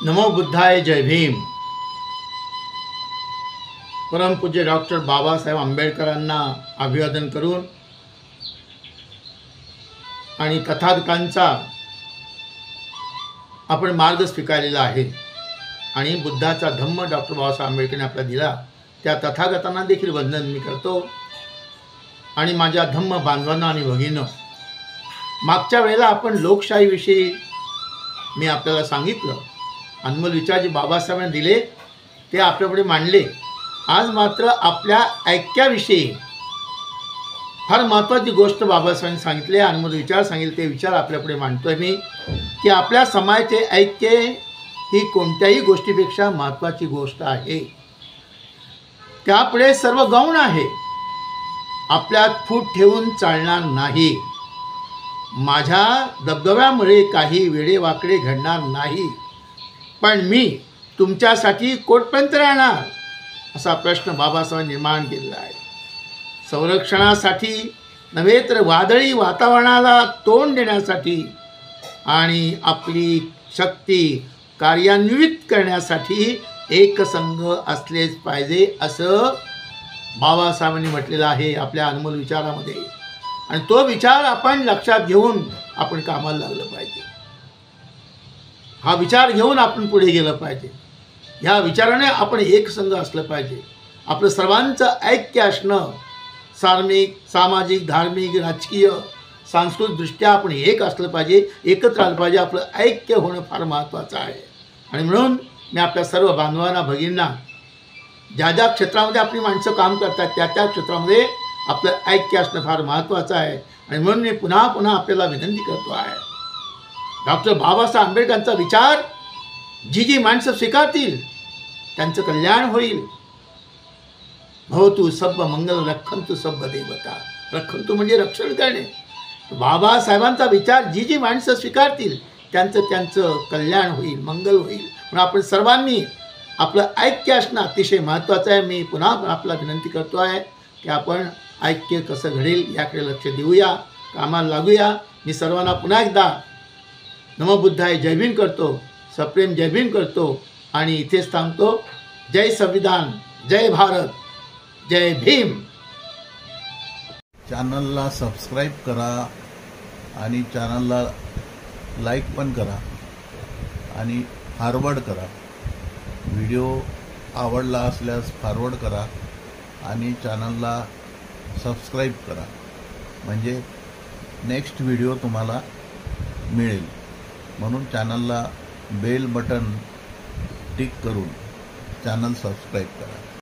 नमो बुद्धाय, जय भीम। परमपूज्य डॉक्टर बाबासाहेब आंबेडकरांना अभिवादन करून आणि तथागतांचा आपण मार्ग स्वीकारलेला आहे आणि बुद्धाचा धम्म डॉक्टर बाबासाहेब आंबेडकरांनी आपल्याला दिला, त्या तथागतांना देखील वंदन मी करतो। आणि माझ्या धम्म बांधवांना आणि भगिनींनो, मागच्या वेळेला आपण लोकशाहीविषयी मी आपल्याला सांगितलं, अनमोल विचार जे बाबासाहेबांनी दिले ते आपल्यापुढे मांडले। आज मात्र आपल्या ऐक्याविषयी फार महत्त्वाची गोष्ट बाबासाहेबांनी सांगितले, अनमोल विचार सांगितले, ते विचार आपल्यापुढे मांडतोय मी की आपल्या समाजाचे ऐक्य ही कोणत्याही गोष्टीपेक्षा महत्त्वाची गोष्ट आहे। त्यापुढे सर्व गौण आहे, आपल्यात फूट ठेवून चालणार नाही। माझ्या दबदब्यामुळे काही वेडेवाकडे घडणार नाही, पण मी तुमच्यासाठी कोटपर्यंत राहणार, असा प्रश्न बाबासाहेबांनी निर्माण केलेला आहे। संरक्षणासाठी नव्हे तर वादळी वातावरणाला तोंड देण्यासाठी आणि आपली शक्ती कार्यान्वित करण्यासाठी एकसंघ असलेच पाहिजे, असं बाबासाहेबांनी म्हटलेलं आहे आपल्या अनमोल विचारामध्ये। आणि तो विचार आपण लक्षात घेऊन आपण कामाला लागलं पाहिजे। हा विचार घेऊन आपण पुढे गेलं पाहिजे। ह्या विचाराने आपण एकसंघ असलं पाहिजे। आपलं सर्वांचं ऐक्य असणं, सार्मिक, सामाजिक, धार्मिक, राजकीय, सांस्कृतिक दृष्ट्या आपण एक असलं पाहिजे, एकत्र आलं पाहिजे। आपलं ऐक्य होणं फार महत्त्वाचं आहे। आणि म्हणून मी आपल्या सर्व बांधवांना, भगिनींना, ज्या ज्या क्षेत्रामध्ये आपली माणसं काम करतात त्या त्या क्षेत्रामध्ये आपलं ऐक्य असणं फार महत्त्वाचं आहे। आणि म्हणून मी पुन्हा पुन्हा आपल्याला विनंती करतो आहे, डॉक्टर बाबासाहेब आंबेडकरांचा विचार जी जी माणसं स्वीकारतील त्यांचं कल्याण होईल। भवतु सब मंगल रक्षन्तु सब देवता। रक्षन्तु म्हणजे रक्षण करणे। बाबासाहेबांचा विचार जी जी माणसं स्वीकारतील त्यांचं कल्याण होईल, मंगल होईल। म्हणून आपण सर्वांनी आपलं ऐक्य असणं अतिशय महत्त्वाचं आहे। मी पुन्हा आपल्याला विनंती करतो आहे की आपण ऐक्य कसं घडेल याकडे लक्ष देऊया, कामाला लागूया। मी सर्वांना पुन्हा एकदा नमो बुद्धाय, जय भीम करतो, सप्रेम जय भीम करतो आणि इथेच थांबतो। जय संविधान, जय भारत, जय भीम। चॅनलला सबस्क्राईब करा आणि चॅनलला लाईक पण करा आणि फॉरवर्ड करा। व्हिडिओ आवडला असल्यास फॉरवर्ड करा आणि चॅनलला सबस्क्राईब करा, म्हणजे नेक्स्ट व्हिडिओ तुम्हाला मिळेल। म्हणून चॅनलला बेल बटन टिक करून चॅनल सबस्क्राईब करा।